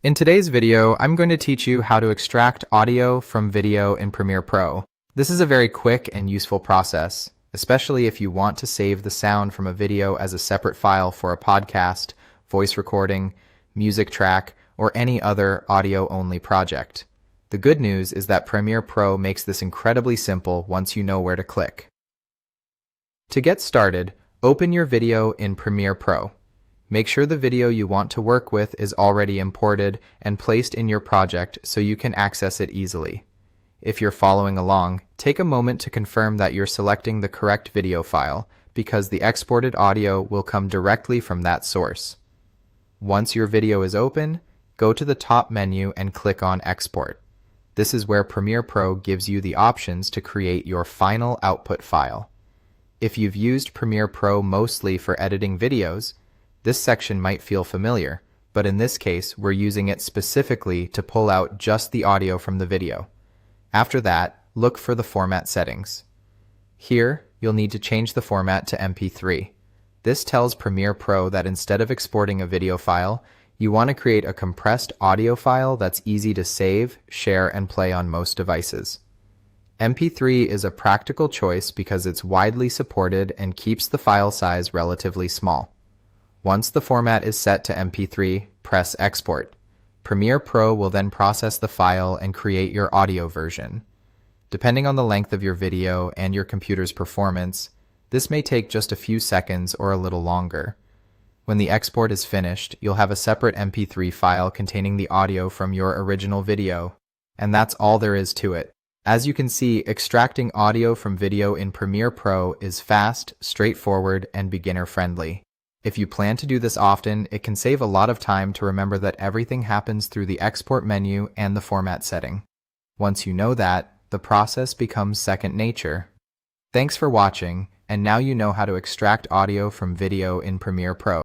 In today's video, I'm going to teach you how to extract audio from video in Premiere Pro. This is a very quick and useful process, especially if you want to save the sound from a video as a separate file for a podcast, voice recording, music track, or any other audio-only project. The good news is that Premiere Pro makes this incredibly simple once you know where to click. To get started, open your video in Premiere Pro. Make sure the video you want to work with is already imported and placed in your project so you can access it easily. If you're following along, take a moment to confirm that you're selecting the correct video file, because the exported audio will come directly from that source. Once your video is open, go to the top menu and click on Export. This is where Premiere Pro gives you the options to create your final output file. If you've used Premiere Pro mostly for editing videos, this section might feel familiar, but in this case, we're using it specifically to pull out just the audio from the video. After that, look for the format settings. Here, you'll need to change the format to MP3. This tells Premiere Pro that instead of exporting a video file, you want to create a compressed audio file that's easy to save, share, and play on most devices. MP3 is a practical choice because it's widely supported and keeps the file size relatively small. Once the format is set to MP3, press Export. Premiere Pro will then process the file and create your audio version. Depending on the length of your video and your computer's performance, this may take just a few seconds or a little longer. When the export is finished, you'll have a separate MP3 file containing the audio from your original video, and that's all there is to it. As you can see, extracting audio from video in Premiere Pro is fast, straightforward, and beginner-friendly. If you plan to do this often, it can save a lot of time to remember that everything happens through the export menu and the format setting. Once you know that, the process becomes second nature. Thanks for watching, and now you know how to extract audio from video in Premiere Pro.